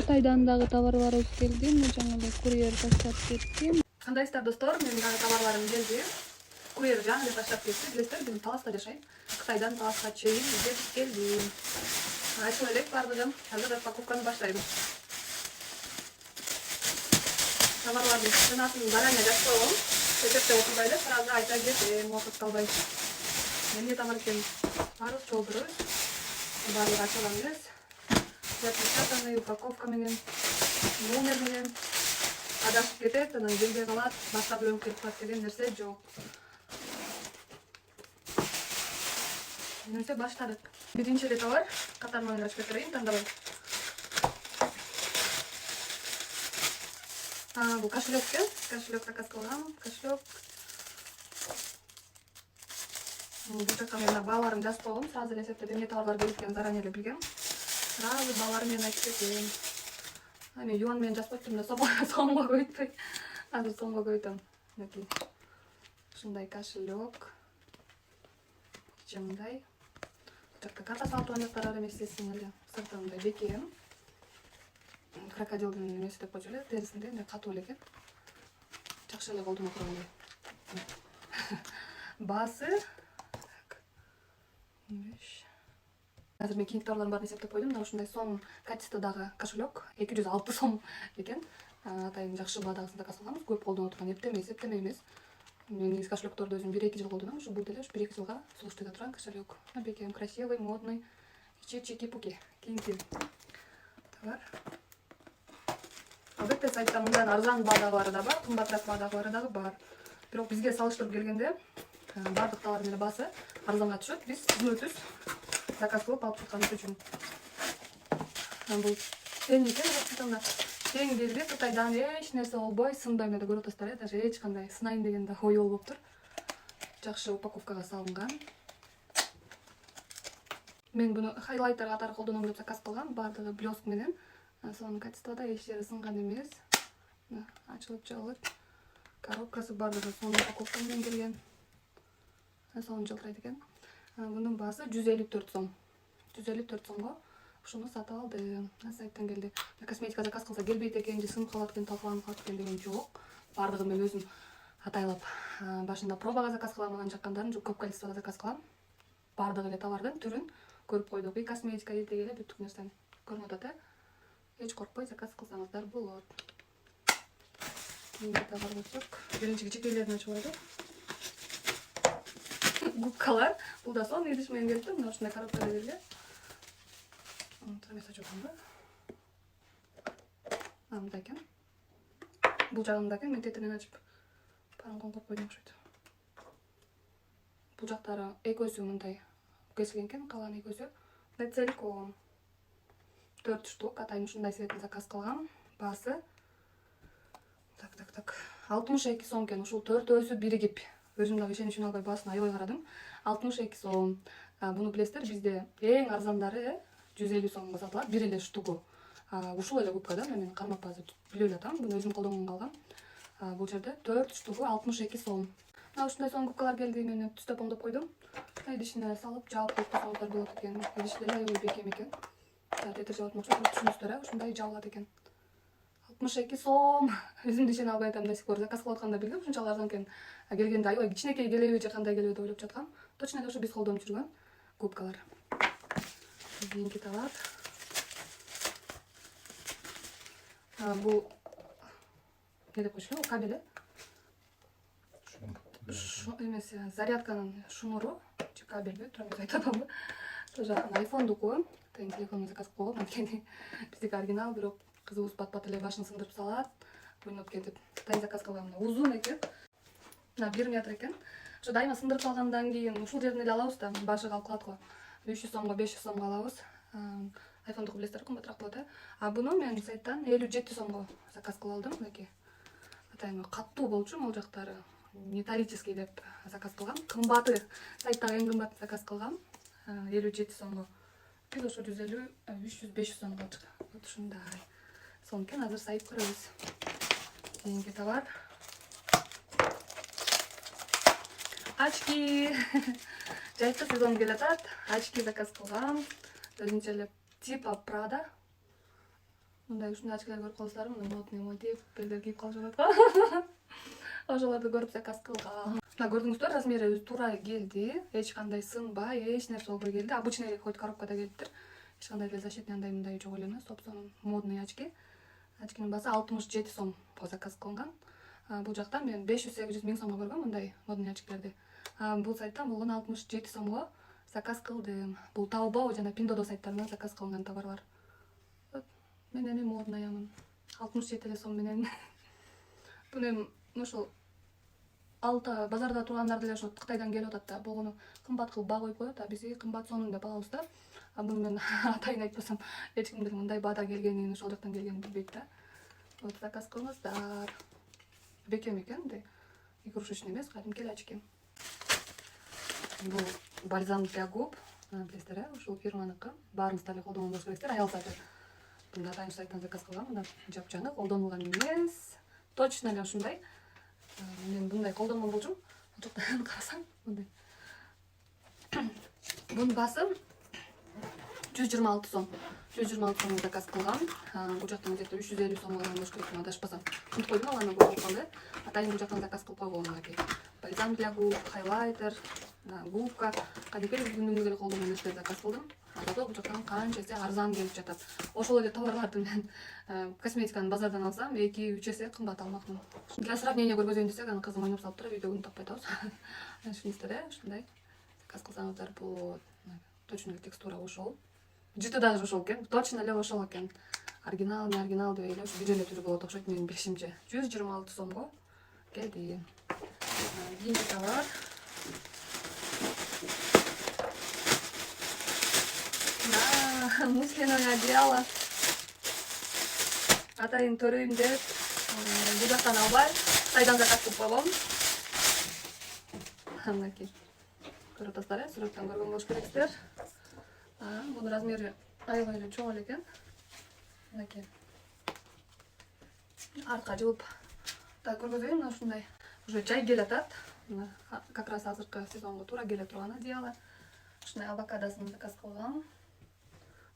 Кытайдан дагы товарларыбыз келди. Жаңы эле курьер таштап кетти. Кандайсыздар достор, менин дагы товарларым келди. Курьер жаңы эле таштап кетти. Билесиздер, биз Таласта жашайм. Кытайдан Таласка чейин жетип келди. Айтып элек бардыгын. Азыр распаковканы баштайбыз. Товарлардын ценасын заранее жазып койгом. Эсептеп отурбай эле сразу айта кетем, убакыт калбай. Эмне товар экенин баарыбыз чогултурбуз. Баардыгы ачылган эмес. Запечатанный упаковка менен, номер менен адашып кетет, анан келбей калат, башка бөлүнүп кетип калат деген нерсе жок. Нерсе баштадык. Биринчи эле товар, катарма менен ачып кетирейин, тандабай. Бул кошелек экен, кошелек заказ кылгам, кошелек. Бул жака мен бааларым жазып койгом, сразу эле эсептеп эмне товарлар келип экенин заранее эле билгем. Сразу балар менен айтып кетем. Мен юан менен жазып коюптум да сомго көйтпөй. Азыр сомго көйтөм. Мынакей. Ушундай кошелек. Жамдай. Жакта карта салып жактар бар эмес, естесиң эле. Сырты мындай бекем. Крокодилдин эмеси деп койчу эле, терисинде мындай катуу эле экен. Жакшы эле колдоно тургандай. Баасы. Азыр мен кийинки товарлардын баарын эсептеп койдум. Мына ушундай сом качестводагы кошелек 206 сом экен. Атайын жакшы баадагысын заказ кылганбыз. Көп колдоно турган эптеме эмес. Мен негизи кошелекторду өзүм 1-2 жыл колдоном. Ушу бул деле 1-2 жылга службада турган кошелек. Бекем, красивый, модный. Ичи чики-пуки. Кийинки товар. Албетте сайтта мындан арзан баадагылары да бар, кымбатыраак баадагылары дагы бар. Бирок бизге салыштырып келгенде баардык товардын эле баасы арзанга түшөт. Биз өзүбүз заказ кылып алып чыкканыбыз үчүн. Бул тең белги Кытайдан эч нерсе болбой, сынбай эле көрүп атасыздар, даже эч кандай сынайын деген да ой болуптур. Жакшы упаковкага салынган. Мен буну хайлайтер катары колдоном деп заказ кылгам, баардыгы блеск менен. Сонун качествода, эч жери сынган эмес. Ачылып чыгылат. Коробкасы баардыгы сонун упаковка менен келген. Сонун жылтырайт экен. Bunun baası 154 сом. 154 сомго ушуну сатып алдым. Сайттан келди. Косметика заказ кылса келбейт экен, же сынып калат экен, талкаланып калат экен деген жок. Бардыгын мен өзүм атайлап башында пробага заказ кылам, анан жаккандарын көп количествода заказ кылам. Бардык эле товардын түрүн көрүп койдук. И косметика этеги эле бүттүк нерсени көрүнүп атат. Эч коркпой заказ кылсаңыздар болот. Кийинки товар болсок, биринчи кичикейлерин ачып алайлы. Губкалар. Бул да сонун идиш менен келипти. Мына ушундай коробкада берген. Эмес ачып атам да. Мындай экен. Бул жагында экен, мен тетиринен ачып паран коңгоп койдум окшойт. Бул жактары экөөсү мындай кесилген экен, калган экөөсү мындай целиком. 4 штук, атайын ушундай цветин заказ кылгам. Баасы 62 сом экен. Ушул 4-өсү биригип. Өзүм дагы ишеничине албай баасын аябай карадым. 62 сом. Буну билесиздер, бизде эң арзандары 150 сомго сатылат, бир эле штугу. Ушул эле губка да, мен кармап азыр биле эле атам, буну өзүм колдонгон калгам. Бул жерде 4 штугу 62 сом. Мына ушундай сонун губкалар келди, мен түстөп оңдоп койдум. Идишине салып, жаап койсоңуздар болот экен. Идиш деле аябай бекем экен. Тетир жабат максат түшүнүңүздөр, ушундай жабылат экен. 62 сом. Өзүм ишене албай атам, до сих пор заказ кылып атканда билдим, ушунчалык арзан экен. Келгенде аябай кичинекей келеби же кандай келеби деп ойлоп жаткам. Точно эле ушу биз колдонуп жүргөн губкалар. Кийинки товар. Бул не деп койчу, кабели. Эмес, зарядканын шнуру, же кабелби, тура айтабамбы. Тоже айфондуку, телефонун заказ кылгам, анткени биздики оригинал, бирок кызыбыз пат-пат эле башын сындырып салат. Ойноп кетип, тай заказ кылгам. Узун экен. 1 метр экен. Ошо дайыма сындырып калгандан кийин ушул жерин эле алабыз да, башы калып калат го. 300 сомго, 500 сомго алабыз. Айфондуку билесиздер, кымбатыраак болот. Буну мен сайттан 57 сомго заказ кылып алдым. Мынакей. Атайын каттуу болчу, могул жактары металлический деп заказ кылгам. Кымбаты, сайттагы эң кымбат заказ кылгам. 57 сомго. Биз ошо 150, 300, 500 сомго алдык. Вот ушундай. Сонун экен, азыр сайып көрөбүз. Кийинки товар. Очки. Жайкы сезон келатат. Очки заказ кылгам. Өзүнчө эле типа Prada. мындай ушундай очкилер көрүп калсалар, мына модный мотив белдер кийип калышат го. Ошолорду көрүп заказ кылгам. Мына көрдүңүздөр, размери өзү туура келди. Эч кандай сынбай, эч нерсе болбой келди. Обычный эле хоть коробкада келиптир. Эч кандай эле защитный андай мындай жок эле эмес. Топ-сонун модный очки. Очкинин баасы 67 сомго заказ кылынган. Бул жакта мен 500-800 миң сомго көргөм мындай модный очкилерди. Бул сайттан болгон 67 сомго заказ кылдым. Бул Taobao жана Pinduoduo сайттарынан заказ кылынган товарлар. Мен эми модныймын. 67 эле сом менен. Буну эми ошол алты базарда тургандар деле ошо Кытайдан келип атат да, болгону кымбат кылып баа коюп коет, бизи кымбат сонун деп алабыз да. Буну мен атайын айтпасам, эч кимдин мындай баада келгенин, ошол жактан келгенин билбейт да. Вот заказ кылыңыздар. Бекем экен, мындай игрушечный эмес, кадимки эле очки. Бул бальзам для губ, билесиздер, ушул фирманыкы. Баарыңыз деле колдонгон болуш керексиздер, аял заты. Буну атайын сайттан заказ кылгам, мына жапжаны колдонулган эмес. Точно эле ушундай. Мен мындай колдонгон болчумун. Жактан карасаң, мындай. Бунун баасы 126 сом. 126 сомго заказ кылгам. Бул жактан где-то 350 сомго алган болуш керек, адашпасам. Унутуп койдум, аны көрүп калды. Атайын бул жактан заказ кылып койгон мынакей. Бальзам для губ, хайлайтер, губка. Кадимки күнүгүнүк эле колдонгон нерсе заказ кылдым. Зато бул жактан канча эсе арзан келип жатат. Ошол эле товарларды мен косметиканы базардан алсам 2-3 эсе кымбат алмакмын. Для сравнения көргөзөйүн десек, аны кызым ойноп салып туруп, видеону таппай атабыз. Ушундай, ушундай заказ кылсаңыздар, бул точно эле текстура ошол. Жыты даже ошол экен, точно эле ошол экен. Оригинал деп эле ошо бир эле түрү болот окшойт менин билишимче. 126 сомго келди. Кийинки товар. Муслиновое одеяло. Атайын төрөйүн деп бул жактан албай Кытайдан заказ кылып койгом. Мынакей. Көрүп атасыздар, сүрөттөн көргөн болуш керексиздер. Бунун размери аябай эле чоң эле экен. Мынакей. Артка жылып так көргөзөйүн, мына ушундай. Уже жай келе атат. Как раз азыркы сезонго туура келе турган одеяло. Ушундай авокадосын заказ кылгам.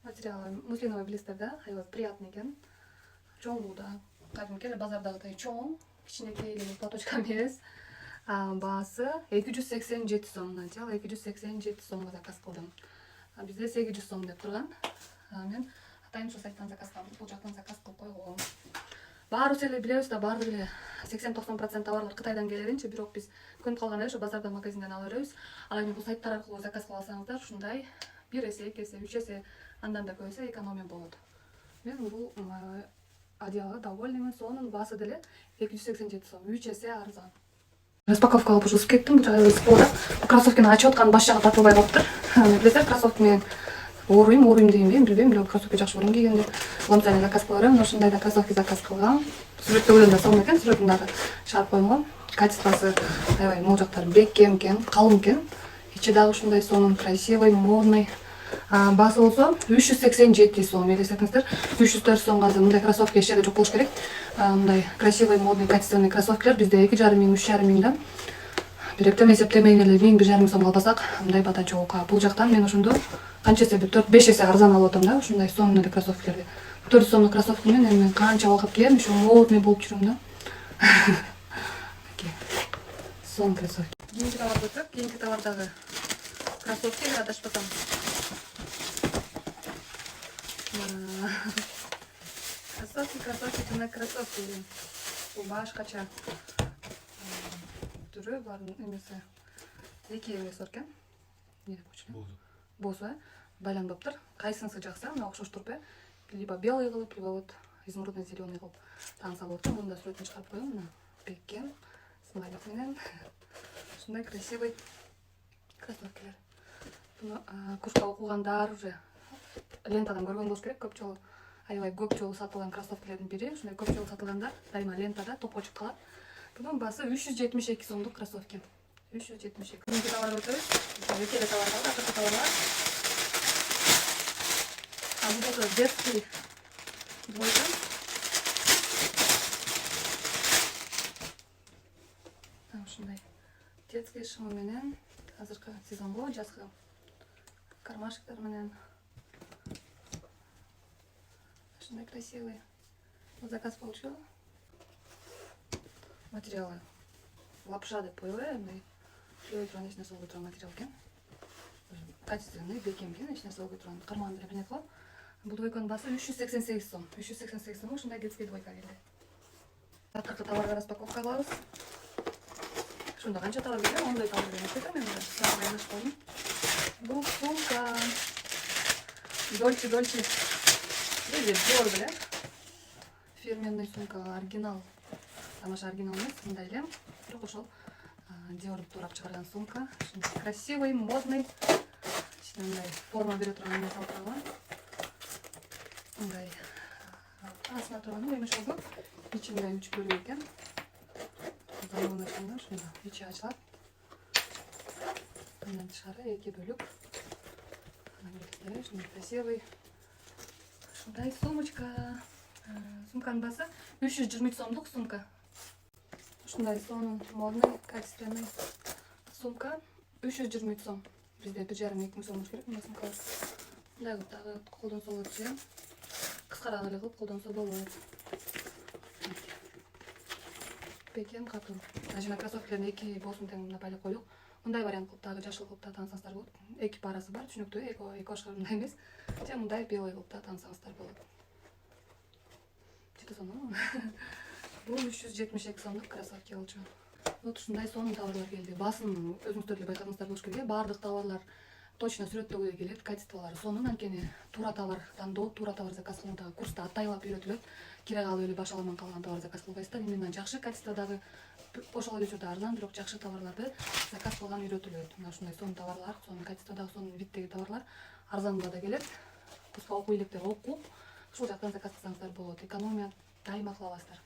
Материалы муслиновый, билесиздер да, аябай приятный экен. Чоңу да, кадимки эле базардагыдай чоң, кичинекей эле платочка эмес. Баасы 287 сом, начал 287 сомго заказ кылдым. Бизде 800 сом деп турган. Мен атайын ушул сайттан заказ кылдым, бул жактан заказ кылып койгом. Баарыбыз эле билебиз да, баардык эле 80-90% товарлар Кытайдан келеринчи, бирок биз көнүп калганда ошо базардан, магазинден ала беребиз. Ал эми бул сайттар аркылуу заказ кылып алсаңыздар, ушундай 1 эсе, 2 эсе, 3 эсе, андан да көп эсе экономия болот. Мен бул одеялга довольныймын. Сонун баасы деле 287 сом, 3 эсе арзан. Распаковка кылып ушул кеттим, бул жагы спода. Кроссовкини ачып аткан баш жагы тартылбай калыптыр. Билесиздер, кроссовки менен ооруйм дейм, билбейм, бирок кроссовки жакшы көрөм кийгенде. Ломца эле заказ кыла берем, ушундай да кроссовки заказ кылгам. Сүрөттө көргөндө сонун экен, сүрөтүн дагы чыгарып койгом. Качествосы аябай могу жактары бекем экен, калың экен. Ичи дагы ушундай сонун, красивый, модный. Баасы болсо 387 сом. Элестетиңиздер, 304 сомго азыр мындай кроссовки эч жерде жок болуш керек. Мындай красивый, модный, качественный кроссовкилер бизде 2,5 миң, 3,5 миңден. Бир эсептемей эле 1,5 миң сомго албасак, мындай баада жок. Бул жактан мен ошондо канча эсе, 4-5 эсе арзан алып атам да, ушундай сонун эле кроссовкилерди. 400 сомдук кроссовки менен мен канча убакыт кием, ошо модный болуп жүрөм да. Сонун кроссовки. Кийинки товарга өтсөк, кийинки товардагы кроссовки адашпасам. Кроссовки, жана кроссовки. Бул башкача түрү барын эмеси. Эки эмес экен. Не деп коечу? Боосу, байланбаптыр. Кайсынысы жакса, мына окшош туруп, либо белый кылып, либо вот изумрудно зеленый кылып таңса болот. Мында сүрөтүн чыгарып коем, мына бекем, смайлик менен. Ушундай красивый кроссовкилер. Буну курска окугандар уже лентадан көргөн болуш керек. Көп жолу аябай көп жолу сатылган кроссовкилердин бири. Ушундай көп жолу сатылгандар дайыма лентада топко чыгып калат. Бунун баасы 372 сомдук кроссовки. 372. Кийинки товарга өтөбүз. Эки эле товар калды, акыркы товарлар. Бул детский двойка. Ушундай детский шымы менен азыркы сезонго жазгы кармашектер менен ушундай красивый заказ получила. Материалы лапша деп коебай, мындай ой турган эч нерсе болбой турган материал экен. Качественный, бекем экен, эч нерсе болбой турган. Карман деле эмне кылам. Бул двойканын баасы 388 сом. 388 сом ушундай детский двойка келди. Акыркы товарга распаковка кылабыз. Ушунда канча товар келген? 10 товар келген экен, мен сразу элеш койдум. Бул сумка Дольче. Или Dior беле. Фирменный сумка, оригинал. Тамаша оригинал эмес, мындай эле. Бирок ошол Dior турап чыгарган сумка. Красивый, модный. Ичине мындай форма бере турган эмес алып турган. Мындай астына турган эмеш болду. Ичи мындай 3 бөлүк экен. Замон ачканда ушунда ичи ачылат. Андан тышкары 2 бөлүк. Ушундай красивый. Ушундай сумочка. Сумканын баасы 323 сомдук сумка. Ушундай сонун, модный, качественный сумка 323 сом. Бизде 1,5-2 сом болуш керек мындай сумкалар. Мындай кылып дагы колдонсо болот же. Кыскараак эле кылып колдонсо болот. Бекем катуу. Жана кроссовкалердин 2 болсун тең мына байлап койдук. Мындай вариант кылып дагы жашыл кылып да таанысаңыздар болот. Эки парасы бар, түшүнүктүү, эки башка мындай эмес. Же мындай белый кылып да таанысаңыздар болот. Чыты сонун. Бул 372 сомдук кроссовки болчу. Вот ушундай сонун товарлар келди. Баасын өзүңүздөр деле байкагыңыздар болуш керек. Баардык товарлар точно сүрөттөгүдөй келет, качестволору сонун, анткени туура товар тандоо, туура товар заказ кылганда курста атайлап үйрөтүлөт. Кире калып эле башы аламан калган товар заказ кылбайсыздар. Именно жакшы качестводагы ошол эле учурда арзан, бирок жакшы товарларды заказ кылган үйрөтүлөт. Мына ушундай сонун товарлар, сонун качестводагы, сонун виддеги товарлар арзанга да келет. Кыска окуу электер окуп, ушул жактан заказ кылсаңыздар болот. Экономия дайыма кылабыздар.